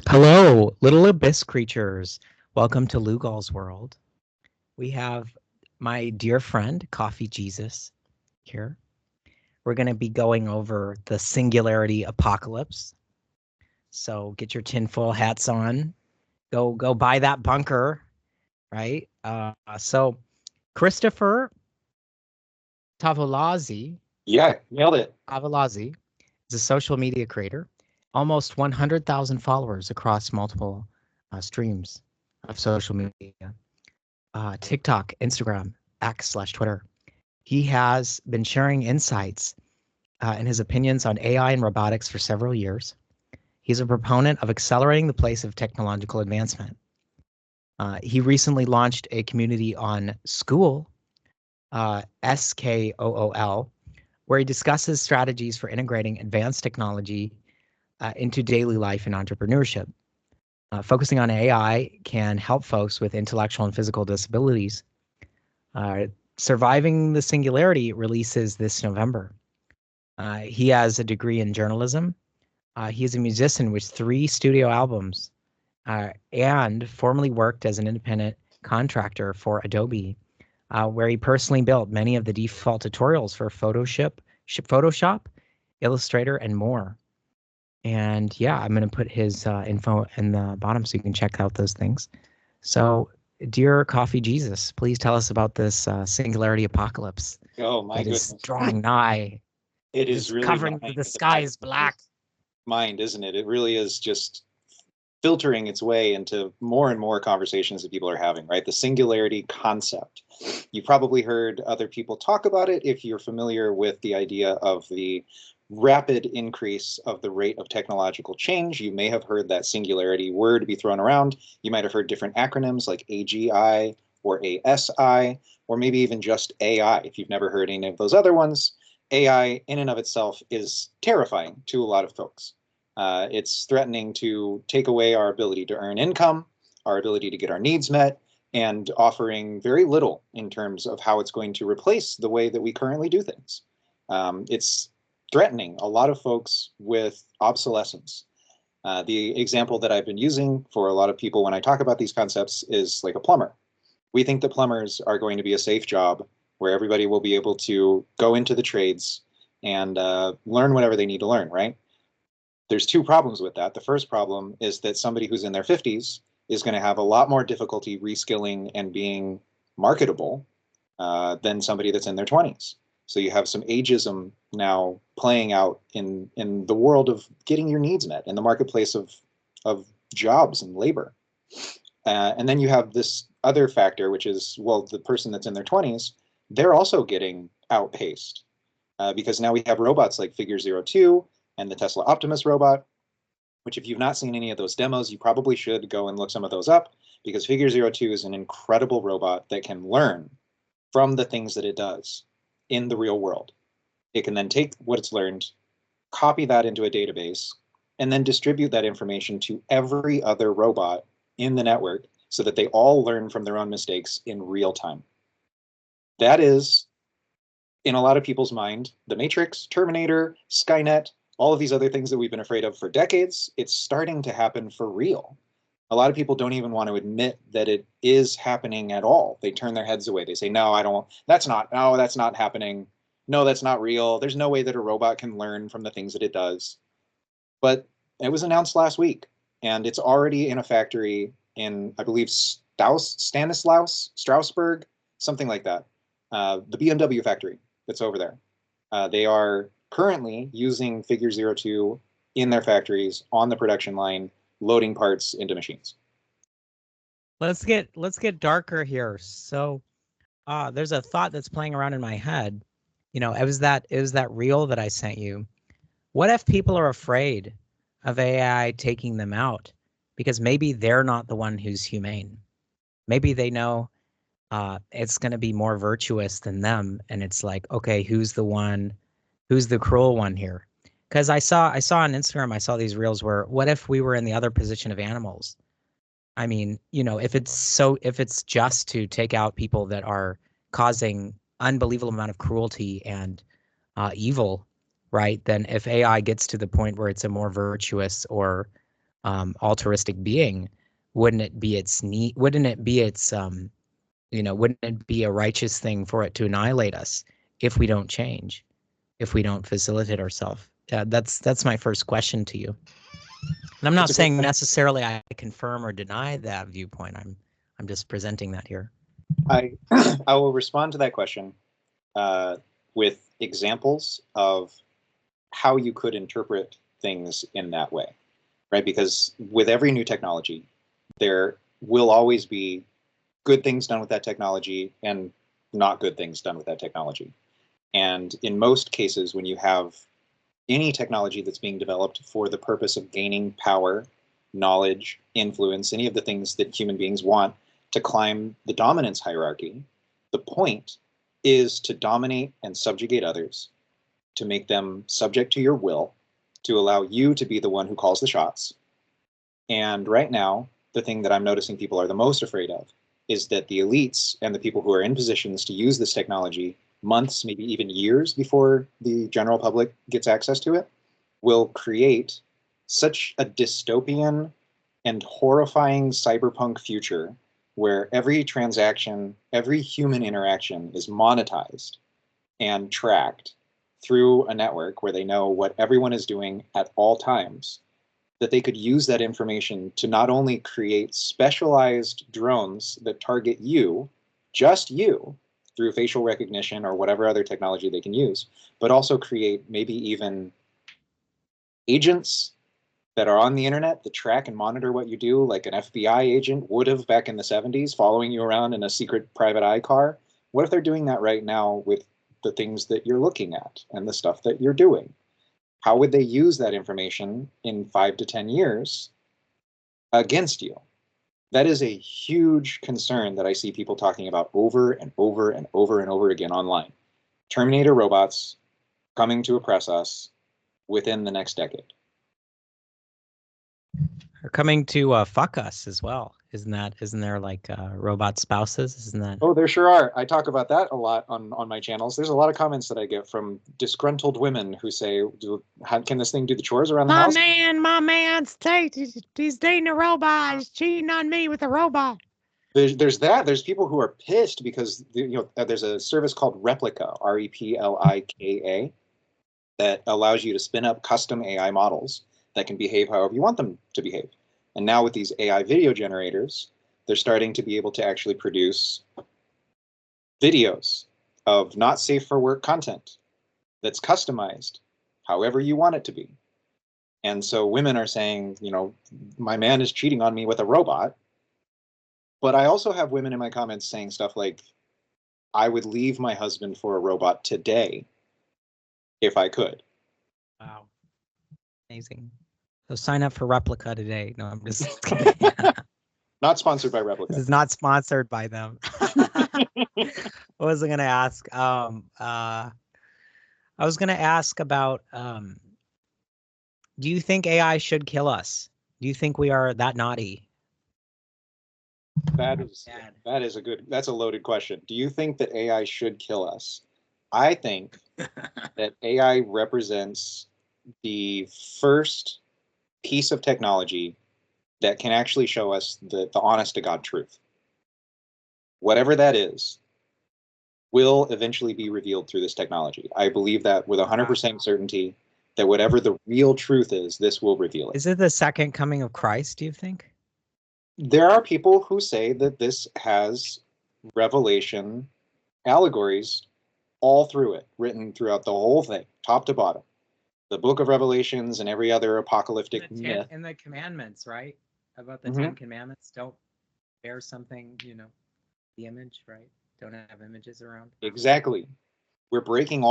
Hello, little abyss creatures. Welcome to Lugal's World. We have my dear friend, Coffee Jesus, here. We're going to be going over the Singularity apocalypse. So get your tinfoil hats on. Go buy that bunker, right? So Christopher Tavolazzi, Yeah, nailed it. Tavolazzi is a social media creator, almost 100,000 followers across multiple streams of social media. TikTok, Instagram, X/Twitter. He has been sharing insights and his opinions on AI and robotics for several years. He's a proponent of accelerating the pace of technological advancement. He recently launched a community on School, SKOOL, where he discusses strategies for integrating advanced technology into daily life and entrepreneurship. Focusing on AI can help folks with intellectual and physical disabilities. Surviving the Singularity releases this November. He has a degree in journalism. He is a musician with 3 studio albums and formerly worked as an independent contractor for Adobe, where he personally built many of the default tutorials for Photoshop, Illustrator, and more. And yeah, I'm going to put his info in the bottom so you can check out those things. So, dear Coffee Jesus, please tell us about this Singularity apocalypse Oh my that is goodness. drawing nigh. It It is is really covering nigh the at the sky back is of people's black. mind, isn't it? It really is just filtering its way into more and more conversations that people are having, right? The singularity concept. You've probably heard other people talk about it if you're familiar with the idea of the rapid increase of the rate of technological change. You may have heard that singularity word be thrown around. You might have heard different acronyms like AGI or ASI, or maybe even just AI. If you've never heard any of those other ones, AI in and of itself is terrifying to a lot of folks. It's threatening to take away our ability to earn income, our ability to get our needs met, and offering very little in terms of how it's going to replace the way that we currently do things. It's threatening a lot of folks with obsolescence. The example that I've been using for a lot of people when I talk about these concepts is like a plumber. We think that plumbers are going to be a safe job where everybody will be able to go into the trades and learn whatever they need to learn, right? There's 2 problems with that. The first problem is that somebody who's in their 50s is going to have a lot more difficulty reskilling and being marketable than somebody that's in their 20s. So you have some ageism now playing out in the world of getting your needs met in the marketplace of jobs and labor. And then you have this other factor, which is, well, the person that's in their 20s, they're also getting outpaced because now we have robots like Figure 02 and the Tesla Optimus robot, which if you've not seen any of those demos, you probably should go and look some of those up because Figure 02 is an incredible robot that can learn from the things that it does in the real world. It can then take what it's learned, copy that into a database, and then distribute that information to every other robot in the network so that they all learn from their own mistakes in real time. That is, in a lot of people's mind, the Matrix, Terminator, Skynet, all of these other things that we've been afraid of for decades. It's starting to happen for real. A lot of people don't even want to admit that it is happening at all. They turn their heads away. They say, no, I don't, no, that's not happening. No, that's not real. There's no way that a robot can learn from the things that it does. But it was announced last week, and it's already in a factory in, I believe, Stanislaus, Strasbourg, something like that. The BMW factory that's over there. They are currently using Figure 02 in their factories on the production line, loading parts into machines. Let's get darker here. So, there's a thought that's playing around in my head. You know, it was that reel that I sent you. What if people are afraid of AI taking them out because maybe they're not the one who's humane? Maybe they know it's going to be more virtuous than them, and it's like, okay, who's the cruel one here? Because I saw on Instagram, I saw these reels where, what if we were in the other position of animals? I mean, you know, if it's just to take out people that are causing unbelievable amount of cruelty and evil, right? Then if AI gets to the point where it's a more virtuous or altruistic being, wouldn't it be its need? Wouldn't it be its wouldn't it be a righteous thing for it to annihilate us if we don't change, if we don't facilitate ourselves? That's my first question to you. And I'm not saying necessarily I confirm or deny that viewpoint. I'm just presenting that here. I will respond to that question with examples of how you could interpret things in that way, right? Because with every new technology, there will always be good things done with that technology and not good things done with that technology. And in most cases, when you have any technology that's being developed for the purpose of gaining power, knowledge, influence, any of the things that human beings want to climb the dominance hierarchy, the point is to dominate and subjugate others, to make them subject to your will, to allow you to be the one who calls the shots. And right now, the thing that I'm noticing people are the most afraid of is that the elites and the people who are in positions to use this technology months, maybe even years before the general public gets access to it, will create such a dystopian and horrifying cyberpunk future where every transaction, every human interaction is monetized and tracked through a network where they know what everyone is doing at all times, that they could use that information to not only create specialized drones that target you, just you, through facial recognition or whatever other technology they can use, but also create maybe even agents that are on the internet that track and monitor what you do, like an FBI agent would have back in the 70s, following you around in a secret private eye car. What if they're doing that right now with the things that you're looking at and the stuff that you're doing? How would they use that information in 5 to 10 years against you? That is a huge concern that I see people talking about over and over and over and over again online. Terminator robots coming to oppress us within the next decade. They're coming to fuck us as well. Isn't there like robot spouses? Isn't that? Oh, there sure are. I talk about that a lot on my channels. There's a lot of comments that I get from disgruntled women who say, can this thing do the chores around the house? My man's he's dating a robot. He's cheating on me with a robot. There's that. There's people who are pissed because there's a service called Replica, Replika, that allows you to spin up custom AI models that can behave however you want them to behave. And now with these AI video generators, they're starting to be able to actually produce videos of not safe for work content that's customized however you want it to be. And so women are saying, my man is cheating on me with a robot. But I also have women in my comments saying stuff like, I would leave my husband for a robot today if I could. Wow. Amazing. So sign up for Replica today. No, I'm just kidding. Not sponsored by Replica. This is not sponsored by them. What was I going to ask? I was going to ask about, do you think AI should kill us? Do you think we are that naughty? That's a loaded question. Do you think that AI should kill us? I think that AI represents the first piece of technology that can actually show us the honest to God truth. Whatever that is, will eventually be revealed through this technology. I believe that with 100% certainty, that whatever the real truth is, this will reveal it. Is it the second coming of Christ, do you think? There are people who say that this has revelation allegories all through it, written throughout the whole thing, top to bottom. The book of Revelations and every other apocalyptic myth. And the commandments, right? About the 10 commandments. Don't bear something, the image, right? Don't have images around. Exactly. We're breaking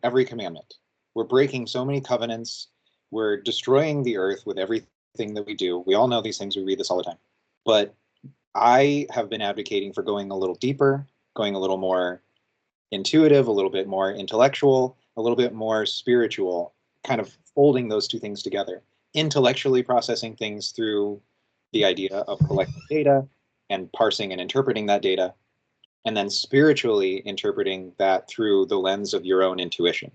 every commandment. We're breaking so many covenants. We're destroying the earth with everything that we do. We all know these things. We read this all the time. But I have been advocating for going a little deeper, going a little more intuitive, a little bit more intellectual, a little bit more spiritual, kind of folding those two things together. Intellectually processing things through the idea of collecting data and parsing and interpreting that data, and then spiritually interpreting that through the lens of your own intuition.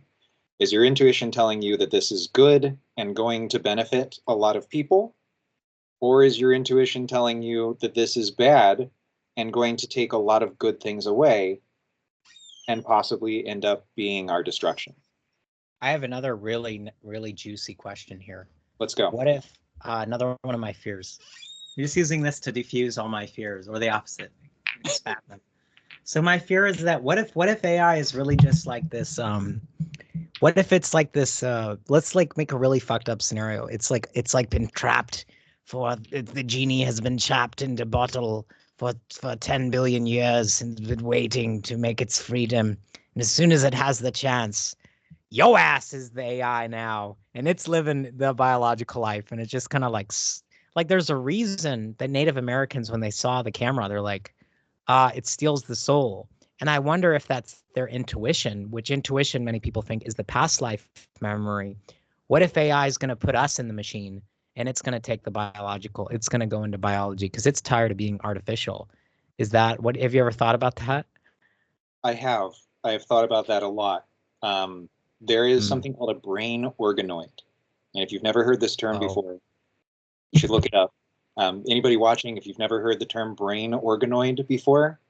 Is your intuition telling you that this is good and going to benefit a lot of people? Or is your intuition telling you that this is bad and going to take a lot of good things away and possibly end up being our destruction? I have another really juicy question here. Let's go. What if another one of my fears? I'm just using this to diffuse all my fears, or the opposite. Spat them. So my fear is that what if AI is really just like this? What if it's like this? Let's like make a really fucked up scenario. It's like been trapped the genie has been trapped in the bottle for 10 billion years and been waiting to make its freedom. And as soon as it has the chance, yo ass is the AI now, and it's living the biological life, and it's just kind of like there's a reason that Native Americans, when they saw the camera, they're like, it steals the soul. And I wonder if that's their intuition, which intuition many people think is the past life memory. What if AI is going to put us in the machine and it's going to take the biological, it's going to go into biology because it's tired of being artificial? Is that what, have you ever thought about that? I have. I have thought about that a lot. There is Mm. something called a brain organoid. And if you've never heard this term Oh. before, you should look it up. Anybody watching, if you've never heard the term brain organoid before,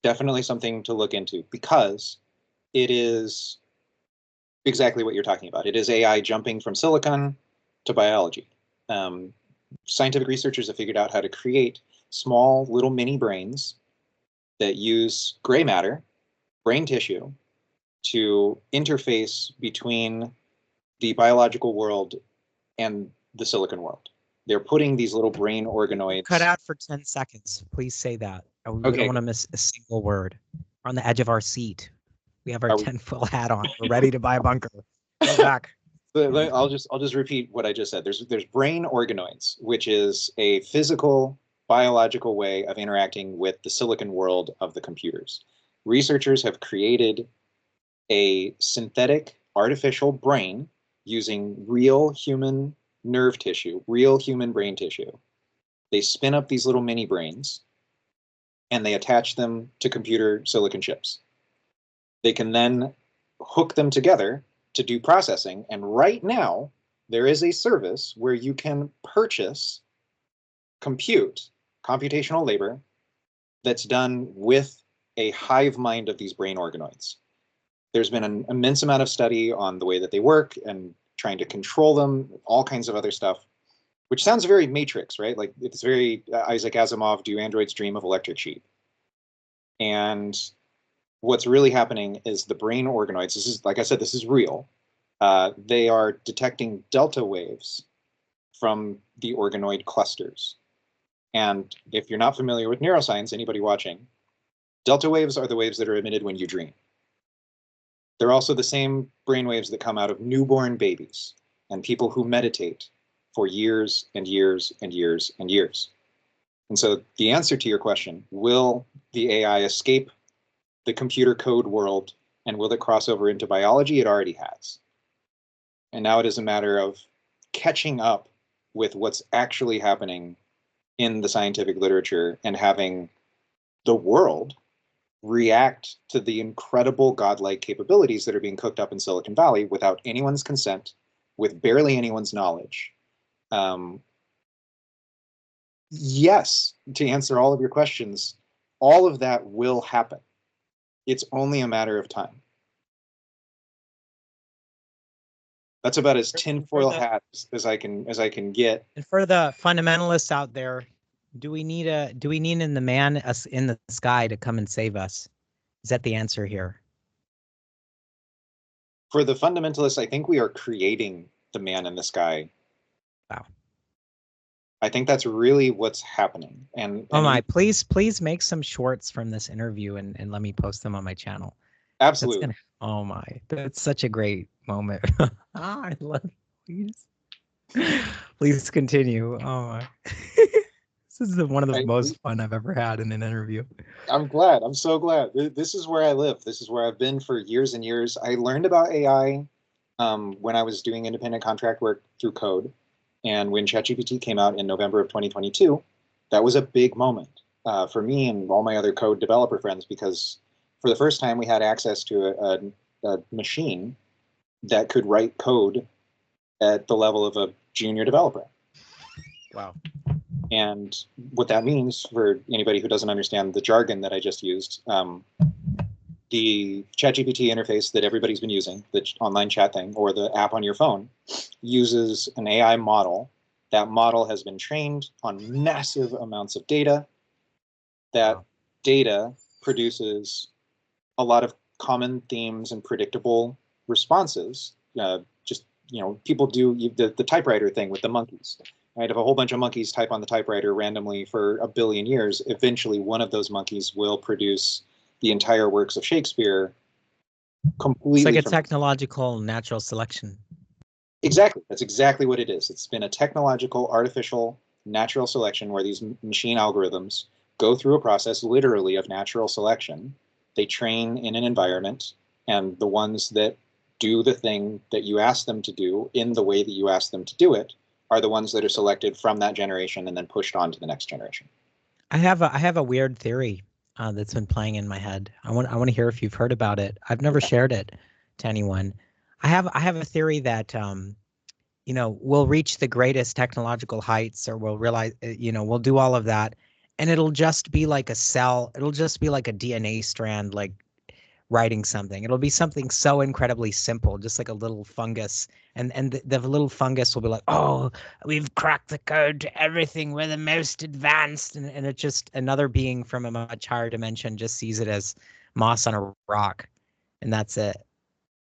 definitely something to look into, because it is exactly what you're talking about. It is AI jumping from silicon to biology. Scientific researchers have figured out how to create small little mini brains that use gray matter, brain tissue, to interface between the biological world and the silicon world. They're putting these little brain organoids. Cut out for 10 seconds. Please say that. We Okay. don't want to miss a single word. We're on the edge of our seat. We have our Are we- tinfoil hat on. We're ready to buy a bunker. Go back. I'll just repeat what I just said. There's brain organoids, which is a physical, biological way of interacting with the silicon world of the computers. Researchers have created a synthetic artificial brain using real human nerve tissue, real human brain tissue. They spin up these little mini brains and they attach them to computer silicon chips. They can then hook them together to do processing. And right now, there is a service where you can purchase computational labor that's done with a hive mind of these brain organoids. There's been an immense amount of study on the way that they work and trying to control them, all kinds of other stuff, which sounds very Matrix, right? Like it's very Isaac Asimov, do androids dream of electric sheep? And what's really happening is the brain organoids, this is, like I said, this is real. They are detecting delta waves from the organoid clusters. And if you're not familiar with neuroscience, anybody watching, delta waves are the waves that are emitted when you dream. They're also the same brain waves that come out of newborn babies and people who meditate for years and years and years and years. And so the answer to your question, will the AI escape the computer code world and will it cross over into biology? It already has. And now it is a matter of catching up with what's actually happening in the scientific literature and having the world react to the incredible godlike capabilities that are being cooked up in Silicon Valley without anyone's consent, with barely anyone's knowledge. Yes, to answer all of your questions, all of that will happen. It's only a matter of time. That's about as tinfoil hat as I can get. And for the fundamentalists out there, do we need in the man us in the sky to come and save us? Is that the answer here? For the fundamentalists, I think we are creating the man in the sky. Wow. I think that's really what's happening. And oh my, please make some shorts from this interview and let me post them on my channel. Absolutely. Oh my, that's such a great moment. I love you. Please continue. Oh my. This is one of the most fun I've ever had in an interview. I'm glad. I'm so glad. This is where I live. This is where I've been for years and years. I learned about AI when I was doing independent contract work through code. And when ChatGPT came out in November of 2022, that was a big moment for me and all my other code developer friends, because for the first time we had access to a machine that could write code at the level of a junior developer. Wow. And what that means for anybody who doesn't understand the jargon that I just used, the ChatGPT interface that everybody's been using, the online chat thing, or the app on your phone, uses an AI model. That model has been trained on massive amounts of data. That Wow. data produces a lot of common themes and predictable responses. Just, people do the typewriter thing with the monkeys. Right? If a whole bunch of monkeys type on the typewriter randomly for a billion years, eventually one of those monkeys will produce the entire works of Shakespeare completely. It's like a from technological natural selection. Exactly. That's exactly what it is. It's been a technological, artificial, natural selection where these machine algorithms go through a process literally of natural selection. They train in an environment, and the ones that do the thing that you ask them to do in the way that you ask them to do it are the ones that are selected from that generation and then pushed on to the next generation. I have a weird theory that's been playing in my head. I want to hear if you've heard about it. I've never shared it to anyone. I have a theory that we'll reach the greatest technological heights, or we'll realize, we'll do all of that, and it'll just be like a cell. It'll just be like a DNA strand, like writing something. It'll be something so incredibly simple, just like a little fungus. And the little fungus will be like, oh, we've cracked the code to everything. We're the most advanced. And it's just another being from a much higher dimension just sees it as moss on a rock. And that's it.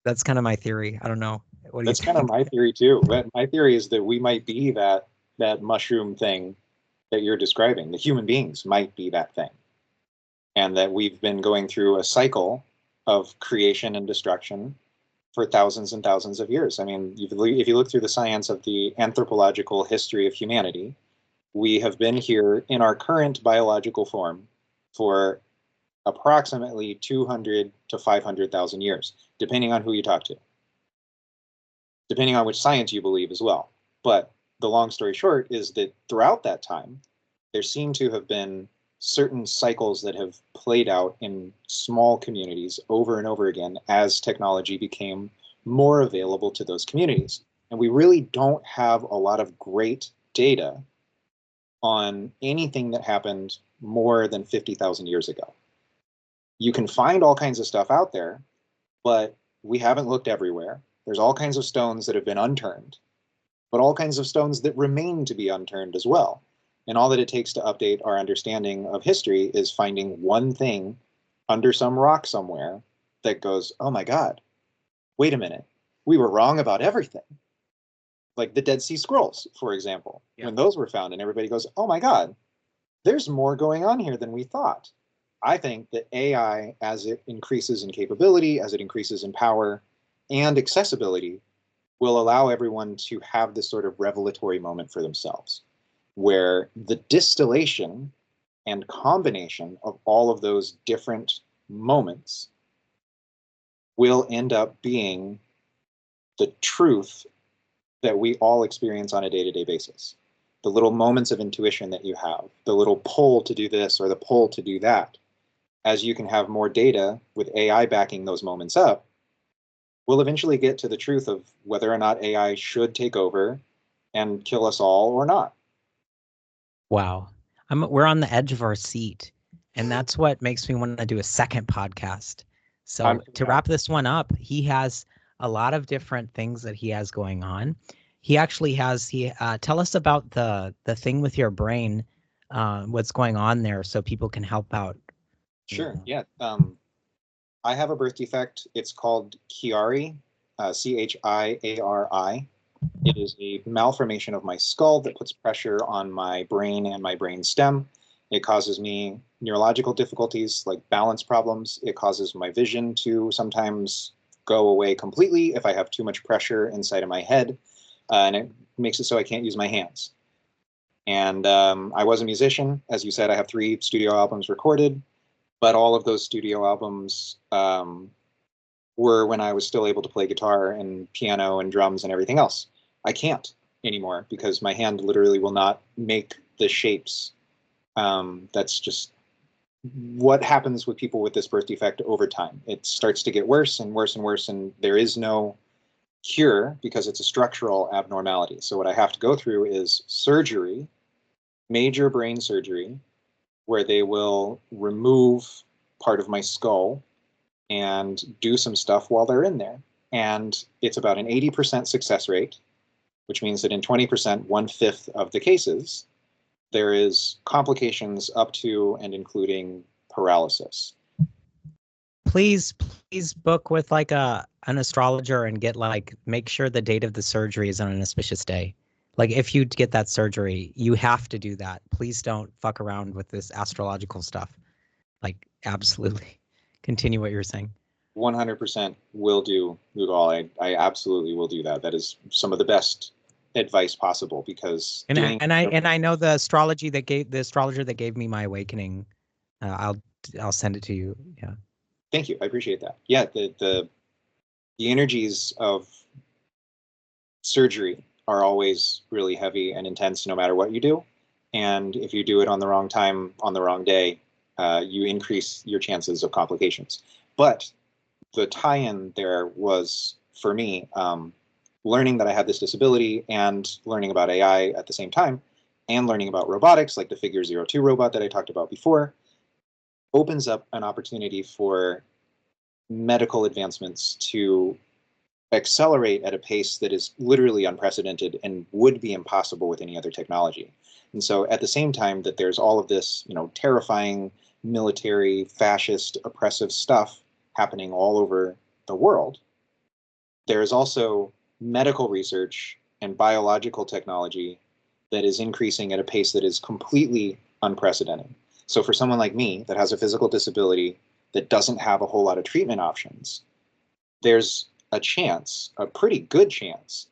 That's kind of my theory. I don't know. What do you That's kind of think? my theory too. But my theory is that we might be that mushroom thing that you're describing. The human beings might be that thing, and that we've been going through a cycle of creation and destruction for thousands and thousands of years. I mean, if you look through the science of the anthropological history of humanity, we have been here in our current biological form for approximately 200 to 500,000 years, depending on who you talk to, depending on which science you believe as well. But the long story short is that throughout that time, there seem to have been certain cycles that have played out in small communities over and over again as technology became more available to those communities. And we really don't have a lot of great data on anything that happened more than 50,000 years ago. You can find all kinds of stuff out there, but we haven't looked everywhere. There's all kinds of stones that have been unturned, but all kinds of stones that remain to be unturned as well. And all that it takes to update our understanding of history is finding one thing under some rock somewhere that goes, oh my God, wait a minute, we were wrong about everything. Like the Dead Sea Scrolls, for example, when those were found and everybody goes, oh my God, there's more going on here than we thought. I think that AI, as it increases in capability, as it increases in power and accessibility, will allow everyone to have this sort of revelatory moment for themselves, where the distillation and combination of all of those different moments will end up being the truth that we all experience on a day-to-day basis. The little moments of intuition that you have, the little pull to do this or the pull to do that. As you can have more data with AI backing those moments up, we'll eventually get to the truth of whether or not AI should take over and kill us all or not. Wow. We're on the edge of our seat. And that's what makes me want to do a second podcast. So to wrap this one up, he has a lot of different things that he has going on. He actually has, tell us about the thing with your brain, what's going on there so people can help out. Sure, yeah. I have a birth defect. It's called Chiari, Chiari. It is a malformation of my skull that puts pressure on my brain and my brain stem. It causes me neurological difficulties like balance problems. It causes my vision to sometimes go away completely if I have too much pressure inside of my head. And it makes it so I can't use my hands. And I was a musician. As you said, I have 3 studio albums recorded, but all of those studio albums were when I was still able to play guitar and piano and drums and everything else. I can't anymore because my hand literally will not make the shapes. That's just what happens with people with this birth defect over time. It starts to get worse and worse and worse, and there is no cure because it's a structural abnormality. So what I have to go through is surgery, major brain surgery, where they will remove part of my skull and do some stuff while they're in there. And it's about an 80% success rate, which means that in 20%, 1/5 of the cases, there is complications up to and including paralysis. Please book with like an astrologer and get make sure the date of the surgery is on an auspicious day. Like if you get that surgery, you have to do that. Please don't fuck around with this astrological stuff. Like absolutely. Continue what you're saying. 100% will do, Lugal. I absolutely will do that. That is some of the best advice possible because I know the astrologer that gave me my awakening. I'll send it to you. Yeah. Thank you. I appreciate that. Yeah, the energies of surgery are always really heavy and intense no matter what you do. And if you do it on the wrong time, on the wrong day, you increase your chances of complications. But the tie-in there was, for me, learning that I had this disability and learning about AI at the same time and learning about robotics, like the Figure 02 robot that I talked about before, opens up an opportunity for medical advancements to accelerate at a pace that is literally unprecedented and would be impossible with any other technology. And so at the same time that there's all of this, terrifying military, fascist, oppressive stuff happening all over the world, there is also medical research and biological technology that is increasing at a pace that is completely unprecedented. So for someone like me that has a physical disability that doesn't have a whole lot of treatment options, there's a chance, a pretty good chance,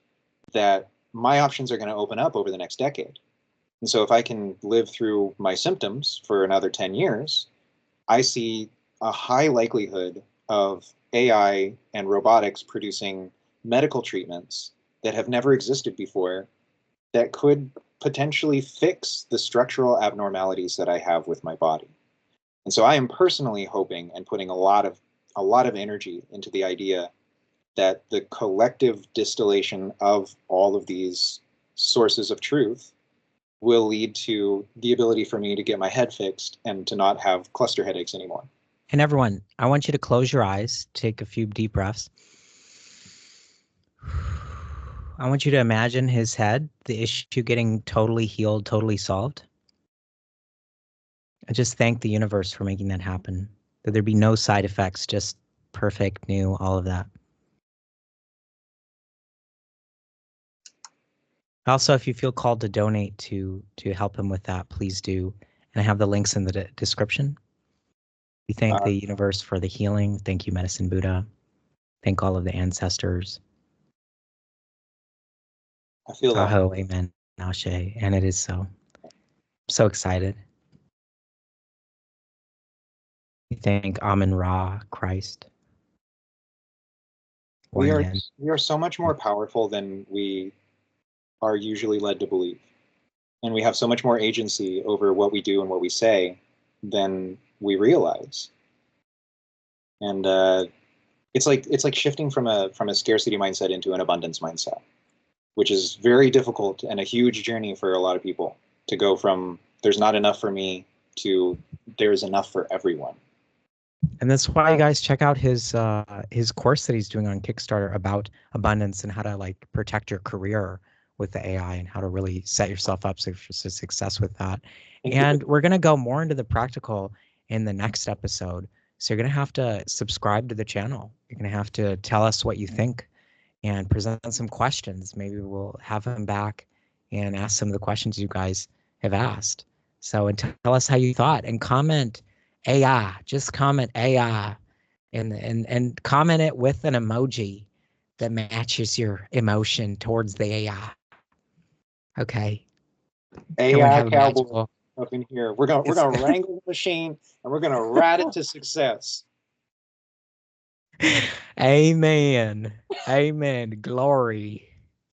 that my options are going to open up over the next decade. And so if I can live through my symptoms for another 10 years, I see a high likelihood of AI and robotics producing medical treatments that have never existed before that could potentially fix the structural abnormalities that I have with my body. And so I am personally hoping and putting a lot of energy into the idea that the collective distillation of all of these sources of truth will lead to the ability for me to get my head fixed and to not have cluster headaches anymore. And everyone, I want you to close your eyes, take a few deep breaths. I want you to imagine his head, the issue getting totally healed, totally solved. I just thank the universe for making that happen. That there be no side effects, just perfect, new, all of that. Also, if you feel called to donate to help him with that, please do. And I have the links in the description. We thank the universe for the healing. Thank you, Medicine Buddha. Thank all of the ancestors. I feel that. Tahoe, amen, Ashe. And it is so. I'm so excited. We thank Amun Ra, Christ. We are so much more powerful than we are usually led to believe. And we have so much more agency over what we do and what we say than we realize. And it's like shifting from a scarcity mindset into an abundance mindset, which is very difficult and a huge journey for a lot of people to go from there's not enough for me to there's enough for everyone. And that's why you guys check out his course that he's doing on Kickstarter about abundance and how to protect your career with the AI and how to really set yourself up for success with that. And we're going to go more into the practical in the next episode. So you're going to have to subscribe to the channel. You're going to have to tell us what you think and present some questions. Maybe we'll have him back and ask some of the questions you guys have asked. So and tell us how you thought and comment AI. Just comment AI and comment it with an emoji that matches your emotion towards the AI. Okay. AI cowboy up in here. We're gonna wrangle the machine and we're gonna ride it to success. Amen. Amen. Glory.